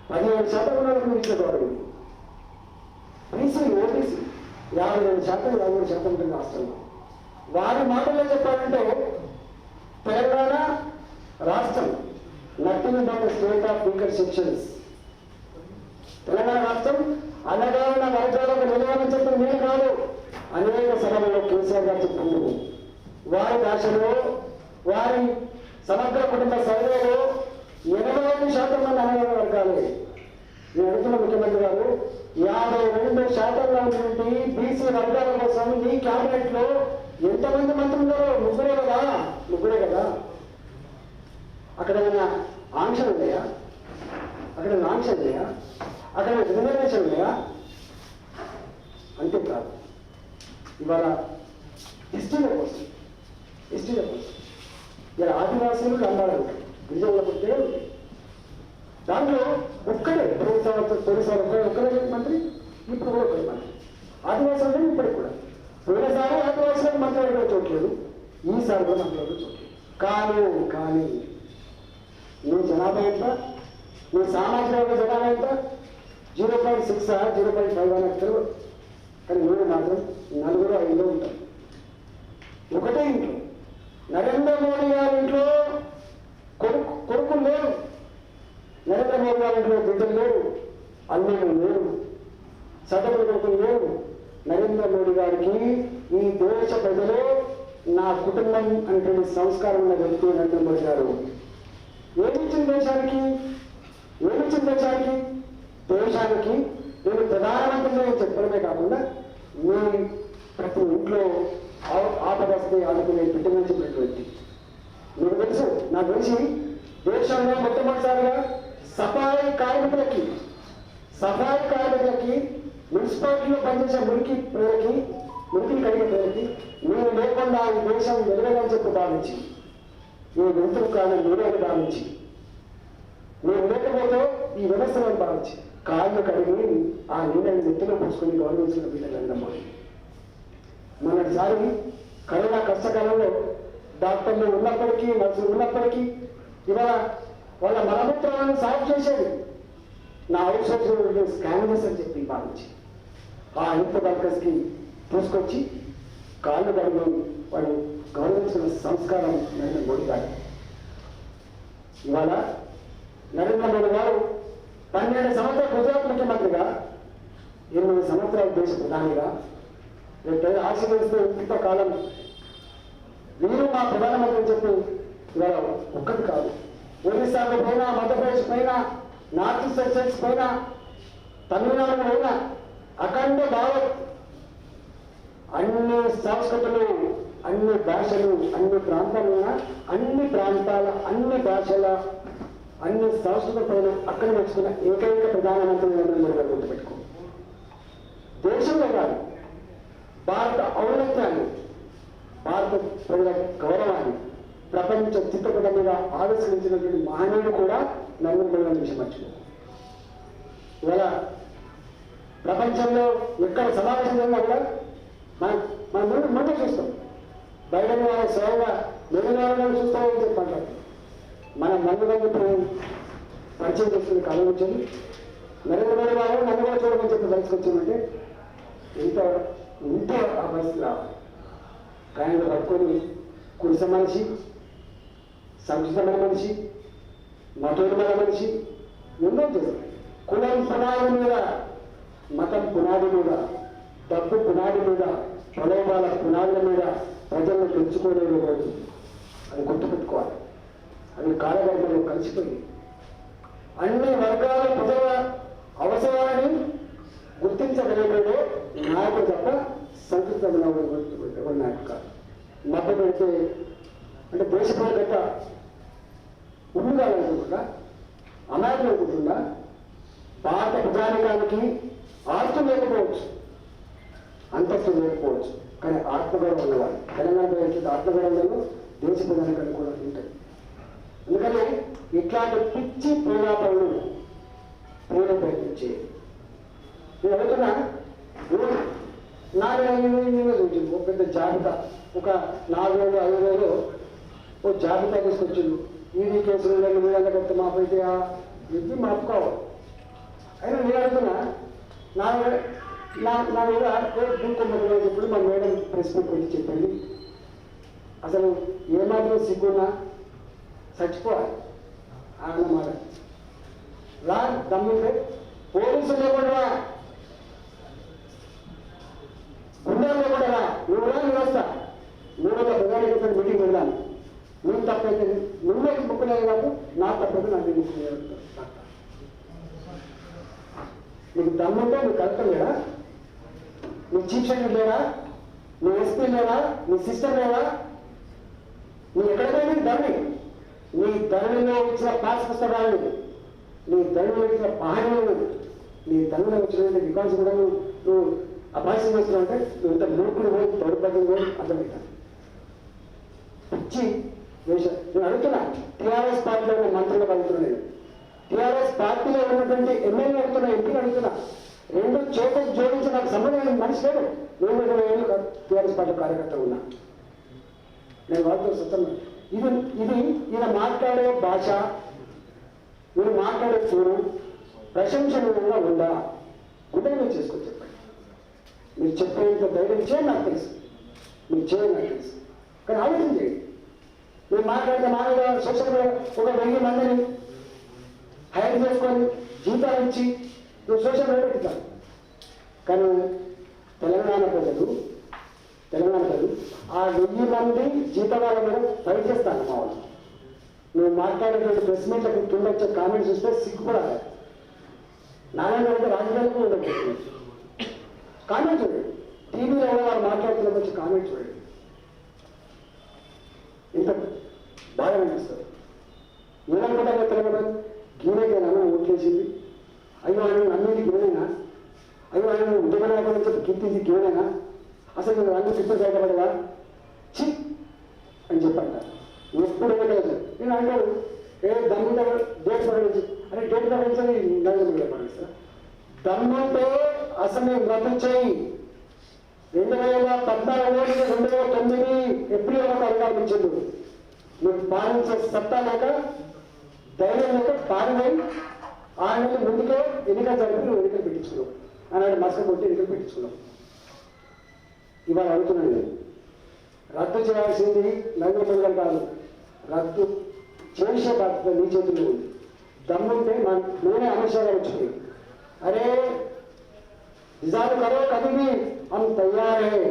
Speaker 1: 17% ఉన్నప్పుడు ఇచ్చే గౌరవం బీసీ, ఓబీసీ 52% ఉంటుంది రాష్ట్రంలో. వారి మాటల్లో చెప్పాలంటే తెలంగాణ రాష్ట్రం nothing but state of weaker sections. Telangana రాష్ట్రం అనగా ఉన్న వర్గాలకు నిలవని చెప్పిన నేను కాదు, అనేక సభలలో కేసీఆర్ గారు చెప్పింది. వారి భాషలో, వారి సమగ్ర కుటుంబ సర్వేలో 85% మంది అనగా వర్గాలే. నేను అడుగుతున్న ముఖ్యమంత్రి గారు, 52% ఉన్నటువంటి బీసీ వర్గాల కోసం ఈ క్యాబినెట్ లో ఎంతమంది మంత్రులు ఉన్నారో? ముగ్గురే కదా. అక్కడ ఏమైనా ఆంక్షలు ఉన్నాయా? అక్కడ రిజర్వేషన్ ఉన్నాయా? అంతేకాదు, ఇవాళ ఎస్టీల కోసం ఇలా ఆదివాసీలు లంబాలు ఉంటాయి, గిరిజనుల పుట్టే ఉంటాయి. దాంట్లో ఒక్కడే ఒక్కడే మంత్రి, ఇప్పుడు కూడా ఒకరి మంత్రి. ఆదివాసులు ఇప్పటికి కూడా పోయినసారి ఆదివాసులకు మంత్రి అడిగిన చూడలేదు, ఈసారి కూడా మంత్రి అడిగిన చూడలేదు. కానీ నీ జనాభా ఎంత, నీ సామాజిక వర్గ జనాభా ఎంత? 0.6 0.5 అని తెలియదు. కానీ నేను మాత్రం 4-5 ఉంటాం. ఒకటే ఇంట్లో నరేంద్ర మోడీ గారి ఇంట్లో కొడుకులు లేరు, నరేంద్ర మోడీ గారి ఇంట్లో బిడ్డలు లేరు, అన్నలు లేరు, సదరు కొడుకులు లేరు. నరేంద్ర మోడీ గారికి ఈ దేశ ప్రజలు నా కుటుంబం అనేటువంటి సంస్కారం ఉన్న వ్యక్తి నరేంద్ర మోడీ గారు. ఏమిచ్చిన దేశానికి నేను ప్రధానమంత్రిని చెప్పడమే కాకుండా మీ ప్రతి ఇంట్లో ఆపదస్తే ఆదుకునే బిడ్డమని చెప్పినటువంటి మీకు తెలుసు. నాకు తెలిసి దేశంలో మొట్టమొదటిసారిగా సఫాయి కార్మికులకి మున్సిపాలిటీలో పనిచేసే మురికి కలిగే ప్రజలకి మీరు లేకుండా ఈ దేశం వెలుగదని చెప్పి భావించి, ఈ వెలుతురు కాలం మీరేని భావించి, మీరు లేకపోతే ఈ వ్యవస్థలను భావించి కాళ్ళు కడిగి ఆ నీళ్ళని నెత్తిలో పోసుకుని గౌరవించిన బిడ్డలందమ్మా. మొన్నటిసారి కరోనా కష్టకాలంలో డాక్టర్లు ఉన్నప్పటికీ, నర్సులు ఉన్నప్పటికీ ఇవాళ వాళ్ళ మలమూత్రాలను సాగు చేసేది నా ఔషధ స్కానింగ్స్ అని చెప్పి భావించి ఆ హెల్త్ వర్కర్స్కి తీసుకొచ్చి కాళ్ళు కడిగి వాళ్ళు గౌరవించిన సంస్కారం నరేంద్ర మోడీ గారు. ఇవాళ నరేంద్ర మోడీ గారు 12 సంవత్సరాలు గుజరాత్ ముఖ్యమంత్రిగా, 8 సంవత్సరాలు దేశ ప్రధానిగా రేపు ఆశీర్వదిస్తూ ఇంతకాలం మీరు మా ప్రధానమంత్రి చెప్పి ఇవాళ ఒక్కటి కాదు ఒరిస్సాకు పోయినా, మధ్యప్రదేశ్ పైన, నార్త్ ఈస్ట్ స్టేట్స్ పైన, తమిళనాడు పైన, అఖండ భారత్ అన్ని సంస్కృతులు, అన్ని భాషలు, అన్ని ప్రాంతాల, అన్ని ప్రాంతాల, అన్ని భాషల, అన్ని సంస్కృతుల పైన అక్కడ నేర్చుకున్న ఏకైక ప్రధానమంత్రి నరేంద్ర గుర్తుపెట్టుకో. దేశంలో కాదు, భారత ఔన్నత్యాన్ని, భారత ప్రజల గౌరవాన్ని ప్రపంచ చిత్రపటం మీద ఆవిష్కరించినటువంటి మహనీయుడు కూడా నరేంద్ర మోదీ విషయం మర్చిపో. ఇవాళ ప్రపంచంలో ఎక్కడ సమావేశం జరిగినా కూడా మనం ముందు చూస్తాం. బైడెన్ వాళ్ళ స్వయంగా మెరుగులను చూస్తామని చెప్పి మాట్లాడుతాం. మన నన్ను పరిచయం చేస్తుంది కాలం వచ్చింది. నరేంద్ర మోదీ గారు నన్ను కూడా చూడమని చెప్పి పరిస్థితి ఇంత ఉంటే ఆ పరిస్థితి రావాలి. కానీ పట్టుకొని కుడిస మనిషి, సంస్కృతమైన మనిషి, మతోన్మయ మనిషి ఎన్నో చేస్తారు. కులం పునాది మీద, మతం పునాది మీద, డబ్బు పునాది మీద, ప్రలోభాల పునాదుల మీద ప్రజలను పెంచుకోలేని రోజు అది గుర్తుపెట్టుకోవాలి. అవి కాలగర్భంలో కలిసిపోయి అన్ని వర్గాల ప్రజల అవసరాన్ని గుర్తించగలిగే నాయకుడు తప్ప సంస్కృతమైన ఎవరి నాయకుడు కాదు. మధ్య పెడితే అంటే దేశపరగత ఉండాలనుకుంటున్నా, అనాథలు అనుకుంటున్నా, భారత ప్రజానికానికి ఆస్తి లేకపోవచ్చు, అంతస్తు లేకపోవచ్చు, కానీ ఆత్మగౌరవం ఉన్నవాడు. తెలంగాణ ప్రజలు ఆత్మగౌరవంలో దేశ ప్రజానికానికి కూడా ఉంటాయి. అందుకని ఇట్లాంటి పిచ్చి ప్రేరాపణలు ప్రయత్నించే నేను అడుగుతున్నా. చూసింది ఒక పెద్ద జాబితా, ఒక 4 రోజులు 5 రోజులు ఓ జాబితా తీసుకొచ్చిండు. ఈడీ కేసులు 200 కడితే మాపైతే చెప్పి మాపుకోవాలి. అయినా నేను అడుగుతున్నా, నా మీద ఇప్పుడు మా మేడం ప్రెస్ మీట్ వెళ్ళి చెప్పింది, అసలు ఏమాత్రం సిగ్గున్నా చచ్చిపోవాలి అన్నమాట. రా దమ్ముంటే పోలీసులు లేకుండా, గుండాలు లేకుండా నువ్వు రా, నేను వస్తా. మూడో ప్రధాన మీటింగ్ వెళ్దాను. నువ్వు తప్పైతే నువ్వే ముక్కులేదు కాదు, నా తప్పైతే నాకు ముక్కులేదు. నీకు దమ్ముంటే నువ్వు కలెక్టర్ లేడా, నీ చీఫ్ సెక్రటరీ లేడా, నీ ఎస్పీ లేడా, నీ సిస్టర్ లేడా, నీ ఎక్కడైనా ధరణి, నీ ధరణిలో ఇచ్చిన పాస్ పుస్తకాలు, నీ ధరణిలో ఇచ్చిన పాఠాలను, నీ ధరణిలో వచ్చిన రికార్డ్స్ కూడా నువ్వు అభాషణ చేస్తున్నావు అంటే నువ్వు ఇంత మూర్ఖుడు పోయి దౌర్భాగ్యం పోయి అర్థమవుతాను. పిచ్చి వేషం. నేను అడుగుతున్నా, టీఆర్ఎస్ పార్టీలో ఉన్న మంత్రులకు అడుగుతున్నా, నేను టీఆర్ఎస్ పార్టీలో ఉన్నటువంటి ఎమ్మెల్యే అడుగుతున్నా, ఎంపీలు అడుగుతున్నా. 2 చేతులు జోడించి నాకు సంబంధం మనిషి లేదు. నేను 20 ఏళ్ళు టీఆర్ఎస్ పార్టీ కార్యకర్త ఉన్నా. నేను వాళ్ళతో సత్యం. ఇది ఈయన మాట్లాడే భాష, మీరు మాట్లాడే చూడు ప్రశంసనీయంగా ఉందా? గుడ్డ మీరు చేసుకొని చెప్పండి. మీరు చెప్పేంత ధైర్యం చేయండి, నాకు తెలుసు. మీరు చేయండి, నాకు తెలుసు. కానీ ఆలోచన చేయండి. మీరు మాట్లాడితే మామూలుగా సోషల్ మీడియా ఒక 1000 మందిని హైర్ చేసుకొని జీతాలు ఇచ్చి నువ్వు సోషల్ మీడియా పెడతాను. కానీ తెలంగాణ ప్రజలు ఆ 1000 మంది జీతగాల మీద ఫైట్ చేస్తాను. మా వాళ్ళు నువ్వు మాట్లాడేటువంటి ప్రెస్ మీట్లకు కింద వచ్చే కామెంట్స్ చూస్తే సిగ్గుపడాలి. నారాయణ అంటే రాజకీయాలకు ఉండకపోతుంది. కామెంట్ చూడండి, టీవీలో కూడా వాళ్ళు మాట్లాడుతున్న వచ్చి కామెంట్ చూడండి, ఇంత బాగా అనిపిస్తుంది. ఏమనుకుంటా తెలంగాణ గీనేకైనా ఓట్లేసింది, అయ్యో ఆయన అన్నింటి గిరినైనా, అయ్యో ఆయన ఉద్యమ నాయకులు చెప్పి కీర్తించి గిరినైనా, అసలు నేను అన్ని తిప్పలు బయటపడగా చి అని చెప్పంట. ఎప్పుడు ఎన్నికలేదు నేను అంటాడు, దమ్ముంటే డేట్ ప్రకటించి అంటే డేట్ ప్రకటించని నరేంద్ర మోదీ ప్రకటిస్తా. దమ్ముంటే అసెంబ్లీ రద్దు చేయి. 2014 2009 ఏప్రిల్ వరకు అధికారం ఇచ్చిండు. నువ్వు పాలించే సత్తా లేక, ధైర్యం లేక పారిపోయి 6 నెలల ముందుకే ఎన్నికలు జరిపి నువ్వు ఎన్నికలు పెట్టించుకున్నావు. ఆనాడు మస్క కొట్టి ఎన్నికలు పెట్టించుకున్నావు. ఇవాళ అడుగుతున్నాను, నేను రద్దు చేయాల్సింది నరేంద్ర మోదీ గారు కాదు, రద్దు చేసే బాధ్యత నీ చేతుల్లో ఉంది. దమ్ముంటే నేనే అమిత్ షా గారు వచ్చింది, అరే నిజాలు కరో కभी भी हम तैयार है,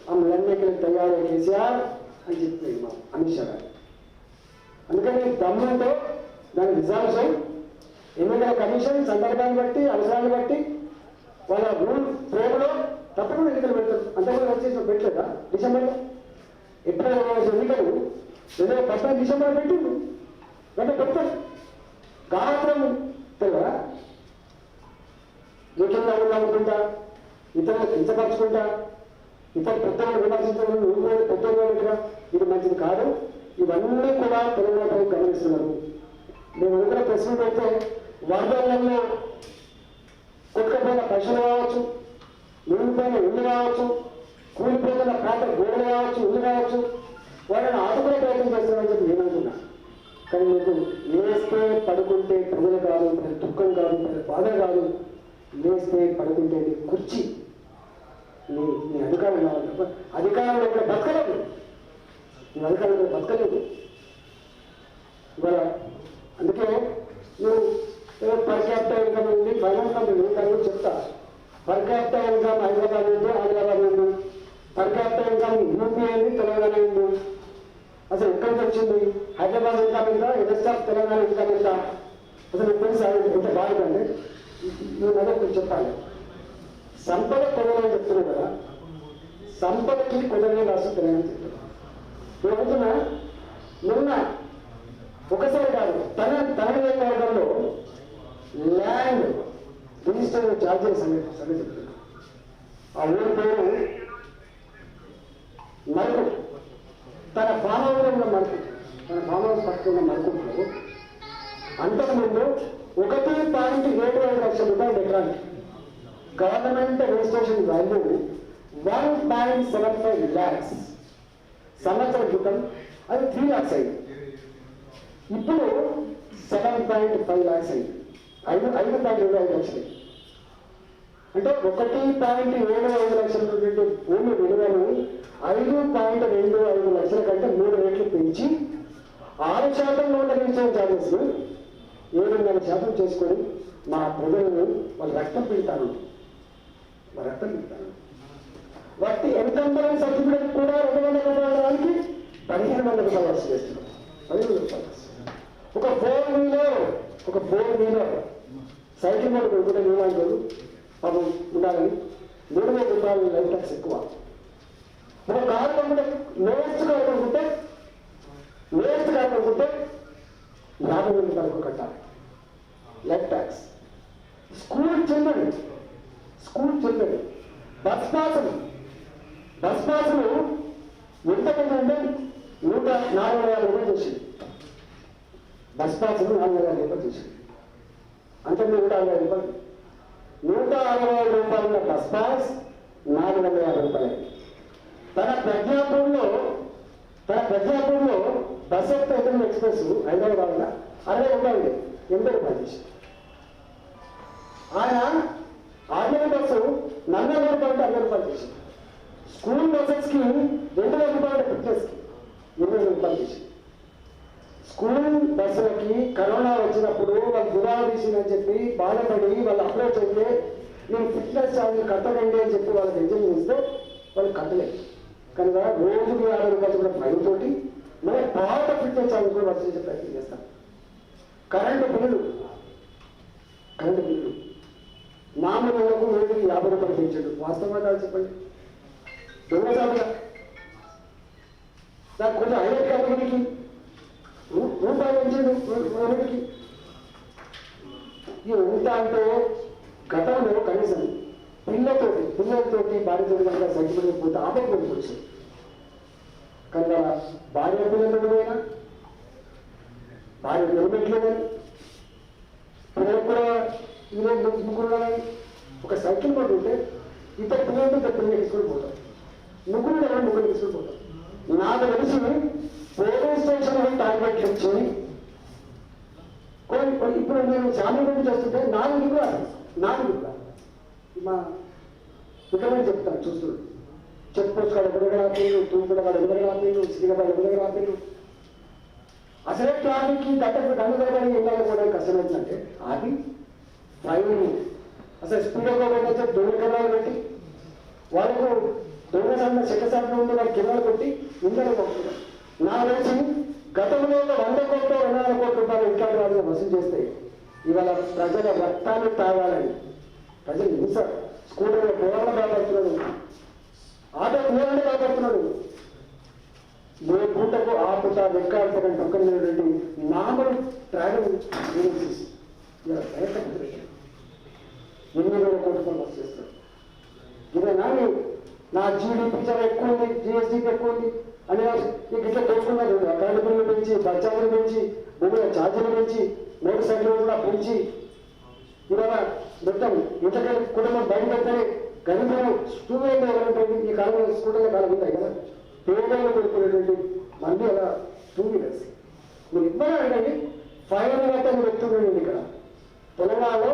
Speaker 1: हम लड़ने के लिए तैयार है కేసీఆర్ అని చెప్పి మా అమిత్ షా గారు. అందుకని దమ్ముంటే దాని రిజర్వ్స్ ఎన్నికల కమిషన్ సందర్భాన్ని బట్టి అవసరాన్ని బట్టి వాళ్ళ రూల్ ఫ్రేమ్లో తప్పకుండా ఎన్నికలు పెడతారు. అంతకుముందు వచ్చేసి పెట్టలేదా డిసెంబర్లో? ఏప్రిల్ ఎన్నికలు 2018 డిసెంబర్ పెట్టిండు. అంటే పెడతారు గాత్రం తెలియదా? జోక్యంగా ఉండాలనుకుంటా, ఇతరులు కించపరచుకుంటా, ఇతర పెద్దలను విమర్శించడం నువ్వు పెద్దగా ఇది మంచిది కాదు. ఇవన్నీ కూడా తెలంగాణ ప్రజలు గమనిస్తున్నారు. మేము అందరూ ప్రశ్న పెడితే వరదలలో కొట్టుకుపోయిన పశువులు కావచ్చు, మునిగిపోయిన ఇల్లు కావచ్చు, కూలిపోతున్న పాత గోడలు కావచ్చు, ఇల్లు కావచ్చు, వాళ్ళని ఆదుకునే ప్రయత్నం చేస్తున్నామని చెప్పి నేను అనుకున్నా. కానీ మీకు లేస్తే పడుకుంటే ప్రజలు కాదు, ప్రజల దుఃఖం కాదు, ప్రజల బాధ కాదు. లేస్తే పడుకుంటే నీ కుర్చీ, నీ అధికారం కావాలి తప్ప అధికారంలో కూడా బతకలేదు. నీ అధికారంలో బతకలేదు. ఇవాళ అందుకే నువ్వు పర్ క్యాపిటల్ ఇన్కమ్ ఉంది, ఫైనాన్స్ కంపెనీ దాని చెప్తా. పర్ క్యాపిటల్ ఇన్కమ్ హైదరాబాద్ ఉంది, ఆదిలాబాద్ ఉంది. పర్ క్యాపిటల్ ఇన్కమ్ యూపీ అయింది, తెలంగాణ ఉంది. అసలు ఎక్కడి నుంచి వచ్చింది? హైదరాబాద్ ఇన్కమ్ ఎంత, ఎన్ఎస్ఆర్ తెలంగాణ ఇన్కమ్ ఎంత? అసలు తెలుసా ఎంత బాగుందంటే నేను అదే చెప్పాలి. సంపద కొనలని చెప్తున్నావు కదా, సంపదకి కొనని రాష్ట్రం తెలంగాణ చెప్తున్నా. నేను అనుకున్నా నిన్న ఒకసారి కాదు తన నియోజకవర్గంలో ల్యాండ్ రిజిస్టర్ ఛార్జెస్ సంగతి చెప్తున్నా. ఆ ఊరి పేరు మరకు. తన ఫామ్ హౌస్ ఉన్న మరకు, తన ఫామ్ హౌస్ పక్కన మరుకుంటున్నారు. అంతకుముందు 1.75 లక్షల రూపాయలు ఎకరానికి గవర్నమెంట్ రిజిస్ట్రేషన్ వాల్యూ 1.75 lakhs. సంవత్సరం క్రితం అది 3 lakhs అయింది. ఇప్పుడు 7.5 lakhs అయింది. 5.25 లక్షలు. అంటే 1.75 లక్షల భూమి విలువను 5.25 లక్షల కంటే 3 రెట్లు పెంచి 6% నోట్ల రిజిస్ట్రేషన్ ఛార్జెస్ 7.5% చేసుకొని మా ప్రజలను వాళ్ళు రక్తం పెడతాను, వాటి ఎన్కంబరెన్స్ సర్టిఫికేట్ కూడా 200 రూపాయలకి 1500 రూపాయలు వస్తు చేస్తున్నాం. 1500 రూపాయలు. ఒక ఫోర్ వీలర్ సైకిల్ మీద కొనుక్కుంటే నియమాలు పాపం ఉండాలని 300 రూపాయలు లైఫ్ ట్యాక్స్ ఎక్కువ. ఒక కారు కొనుక్కుంటే లోయెస్ట్ కారు కొనుక్కుంటే 50,000 రూపాయలకు కట్టాలి life tax. School children bus పాసులు ఎంతమంది అంటే 140,000 రూపాయలు చేసింది. బస్ పాసులు 40,000 రూపాయలు చేసింది. అంటే 160 రూపాయలు. 160 రూపాయల బస్ పాస్ 450 రూపాయలు. తన ప్రజ్ఞాపూర్లో బస్ ఎక్స్ప్రెస్ ఎక్స్ప్రెస్ హైదరాబాద్లో 60 రూపాయలు 80 రూపాయలు చేసింది. ఆయన ఆర్డినరీ బస్సు 40 రూపాయలు 60 రూపాయలు చేసింది. స్కూల్ బస్సెస్కి 2,000 రూపాయల ఫిట్నెస్కి 20 రూపాయలు చేసింది. స్కూల్ బస్సులకి కరోనా వచ్చినప్పుడు వాళ్ళు దురాలు తీసిందని చెప్పి బాధపడి వాళ్ళు అప్రోచ్ అయితే నేను ఫిట్నెస్ ఛార్జీలు కట్టకండి అని చెప్పి వాళ్ళకి ఎంజాయ్ చేస్తే వాళ్ళు కట్టలేదు. కనుక రోజుకి 50 రూపాయలు కూడా ఫైన్ తోటి మన పాత ఫిట్నెస్ ఛార్జీలు కూడా వసూలు చేసే ప్రయత్నం చేస్తాం. కరెంటు బిల్లులు మామూలు నెలకు రోజుకి 50 రూపాయలు పెంచాడు. వాస్తవంగా కాదు చెప్పండి. దొంగసారిగా దానికి కొంచెం హైలైట్ కంపెనీకి రూపాయలు పెంచాడు రోజుకి. ఇది ఎంత అంటే గతంలో కనీసం పిల్లలతోటి భార్యతోటి కనుక సర్టిఫికేట్ పోతే ఆపకపోతే వచ్చింది. కనుక భార్య పిల్లలతో పోయినా భార్య నిలబెట్టలేదని పిల్లలకు కూడా ముగ్గురు ఒక సైకిల్ పట్టు ఉంటే ఇద్దరు పిల్లలతో ఇద్దరు పిల్లలు తీసుకొని పోతాం. ముగ్గురు తీసుకొని పోతాం. నాకు తెలిసి పోలీస్ స్టేషన్ టార్గెట్లు ఇచ్చి ఇప్పుడు నేను చాలా మంది చేస్తుంటే 4 కూడా మా విక్రమని చెప్తాను చూస్తున్నాడు. చెక్ పోస్ట్ కాడ ఎదురుగా ఆపేళ్ళు, తూర్పుడ కాడ ఎదురుగా ఆపేళ్ళు, శ్రీకాడ ఎదురుగా ఆపేళ్ళు. అసలే ట్రాఫిక్కి గంటలు వెళ్ళకపోవడానికి కష్టమవుతుందంటే అది ఫైన్. అసలు స్పీడ్గా పోతే దొంగ కెమెరాలు పెట్టి వాళ్ళకు దొంగ చెక్క సాట్లు ఉండి వాళ్ళ కెమెరాలు కొట్టి ఇందరూ పంపుతున్నారు. నా తెలిసి గతంలో 100 కోట్లు 200 కోట్ల రూపాయలు ఇట్లాంటి వాళ్ళని వసూలు చేస్తే ఇవాళ ప్రజల రక్తాన్ని తాగాలని ప్రజలు హింస స్కూటర్లో పోవాలని కాపాడుతున్నాడు, ఆటో పోవాలని కాపాడుతున్నాడు. ఏ పూటకు ఆ పూట వెక్కాల్సిన పక్కనటువంటి మామూలు ట్రావెల్ ఏజెన్సీస్ ఇలా భయపడుతుంది. 8,000 కోట్ల రూపాయలు వసూలు చేస్తాడు. ఇదేనా నా జీడీపీ చాలా ఎక్కువ ఉంది, జిఎస్డీపీ ఎక్కువ ఉంది అని నీకు ఇట్లా తెచ్చుకున్నారు. కరెంటు బిల్లు పెంచి, బడ్జాలు పెంచి, భూముల ఛార్జీలు పెంచి, మోటార్ సైకిల్ కూడా పెంచి ఇవాళ మొత్తం ఇంతకీ కుటుంబం బయటపెడతానే గణితం స్టూడెంట్ ఎవరంటే ఈ కాలంలో స్కూటర్ల కాలం ఉంటాయి కదా, పేదలు కొడుకునేటువంటి మళ్ళీ అలా 2 వీలర్స్ మీరు ఇబ్బంది అడగండి. 5 గంటలు వెళ్తున్నాడు ఇక్కడ తెలంగాణలో,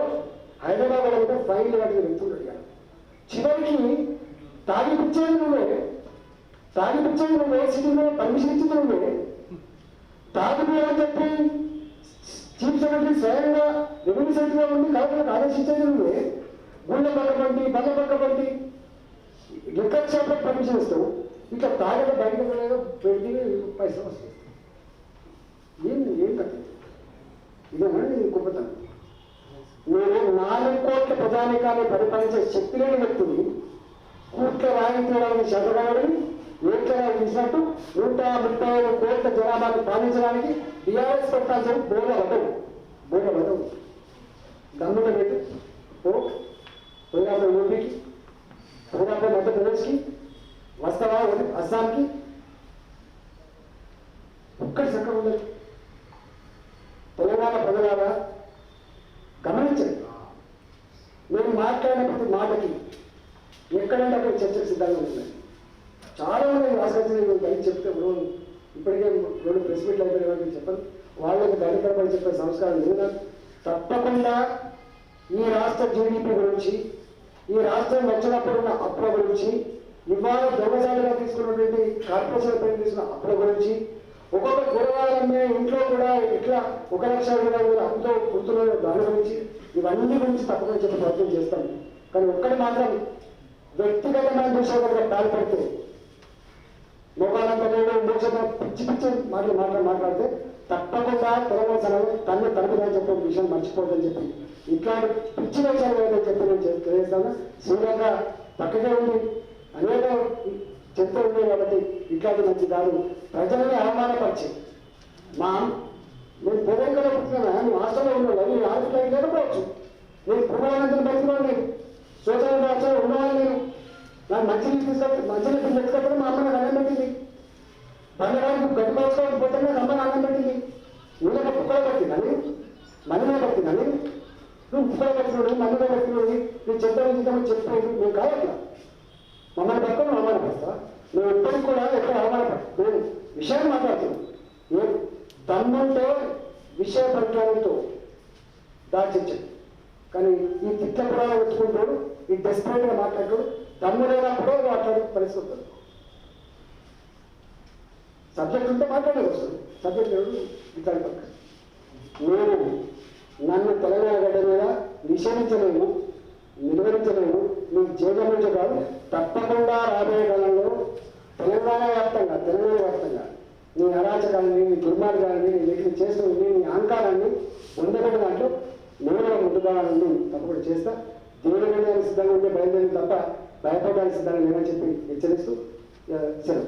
Speaker 1: హైదరాబాద్ అంటే 5 గంటలు వెళ్తున్నాడు. ఇక్కడ చివరికి తాగిపిచ్చేది నువ్వే, సిటీలో పర్మిషన్ ఇచ్చింది నువ్వే, తాగిపోయాలని చెప్పి చీఫ్ సెక్రటరీ స్వయంగా రెవెన్యూ సెక్రటరీగా ఉండి కలెక్టర్లకు ఆదేశించేది నువ్వే. గుళ్ళ పక్క పంటి, బల్ల పక్క పంటి, లిక్కర్ షాప్లకు పర్మిషన్ ఇస్తావు. ఇట్లా తాగక బయటకు వెళ్ళగా పెట్టి పైసలు వస్తాయి. ఏం కట్టింది ఇదేనా నీ గొప్పతనం? నేను 4 కోట్ల ప్రజానికాన్ని పరిపాలించే శక్తి లేని వ్యక్తిని కూట్ల రాయించడానికి శతకాలని ఏట్లగా తీసినట్టు 135 కోట్ల జనాభాను పాలించడానికి టీఆర్ఎస్ పెట్టాల్సిన బోర్ల వదవు దమ్ముల పెట్టి పోయినప్పుడు యూపీకి, పోయినప్పుడు మధ్యప్రదేశ్కి, వస్తావా అస్సాంకి, ఒక్కటి చక్కగా ఉండదు. తెలంగాణ ప్రజలారా గమనించండి, నేను మాట్లాడిన ప్రతి మాటకి ఎక్కడంటే అక్కడ చర్చకు సిద్ధంగా ఉన్నాయి. చాలా మంది రాసుకొచ్చి కలిసి చెప్తే ఇప్పటికే 2 ప్రెస్ మీట్లు అయిపోయిన వాళ్ళకి చెప్పండి, వాళ్ళకి దళితపడి చెప్పే సంస్కారం లేదు. తప్పకుండా ఈ రాష్ట్ర జీడీపీ గురించి, ఈ రాష్ట్రం వచ్చినప్పుడున్న అప్పుల గురించి, ఇవాళ దొంగసాలుగా తీసుకున్నటువంటి కార్పొరేషన్ పైన తీసుకున్న అప్పుల గురించి, ఒక్కొక్క కూరగాయలమ్మే ఇంట్లో కూడా ఇట్లా 1,20,000 అప్పుతో పుడుతున్న దాని గురించి, ఇవన్నీ గురించి తప్పకుండా చెప్పే ప్రయత్నం చేస్తాను. కానీ ఒక్కటి మాత్రం వ్యక్తిగతమైన విషయాలు పాల్పడితే మొగాలంతా లేడు మోసంగా పిచ్చి మాట్లాడితే తప్పకుండా తెలంగాణ సమాజం తన్ను తరపుదని చెప్పే విషయం మర్చిపోతుందని చెప్పి ఇట్లాంటి పిచ్చి విషయాలు ఏదైతే చెప్పి నేను తెలియజేస్తాను. శ్రీలంక పక్కనే ఉంది, అనేక చెప్తూ ఉన్నాయి కాబట్టి ఇట్లాంటి మంచి కాదు. ప్రజలని అవమానపరిచి నేను పూర్వకంగా పుట్టినా నువ్వు హాస్టల్లో ఉన్నావు, నేను హాస్టల్ లేకపోవచ్చు, నేను పూర్వానందం బతికినాను, నేను సోషల్ రాష్ట్రంలో ఉన్నవాళ్ళు, నేను నాకు మంచినీళ్ళు తీసుకొచ్చి మంచినీళ్ళు తెచ్చుకోకపోతే మా అమ్మ నాకు అన్నం పెట్టింది, బంగారానికి గడ్డిపోసుకోవడానికి పోతే నాకు అమ్మ అన్నం పెట్టింది. నువ్వు కుక్కలో పట్టిందని మనమే పట్టిందని నువ్వు కుక్కలో పట్టినోడు మనమే పట్టినోడు నేను చెప్తామని చెప్పేది నేను కావట్లా. మమ్మల్ని పట్టుకొని అవమానపడతా. నేను ఎప్పటికి కూడా ఎక్కడ అవమానపడతా. నేను విషయాన్ని మాట్లాడుతున్నాను. నేను తమ్ముంటే విషయ పరిజ్ఞానంతో దాచించాను. కానీ ఈ తిట్ల కూడా వచ్చుకుంటాడు, ఈ డెస్పరేట్గా మాట్లాడు, తమ్ముడైనప్పుడే మాట్లాడే పరిస్థితి ఉంటుంది. సబ్జెక్ట్ ఉంటే మాట్లాడేది వస్తుంది, సబ్జెక్ట్ లేదు ఇట్లాంటి పక్క. నేను నన్ను తెలంగాణ గడ్డ మీద నిషేధించలేము, నిర్వహించలేము, మీకు జయగమించ కాదు. తప్పకుండా రాబోయే కాలంలో తెలంగాణ వ్యాప్తంగా నీ అరాచకాన్ని, నీ దుర్మార్గాన్ని, నీకు చేసిన నీ అహంకారాన్ని పొందబడిన దాంట్లో నేను ముందుగాలని తప్పకుండా చేస్తా. దేవుడి సిద్ధంగా ఉంటే బయలుదేరి తప్ప భయపడడానికి సిద్ధంగా లేదని చెప్పి హెచ్చరిస్తూ సెలవు.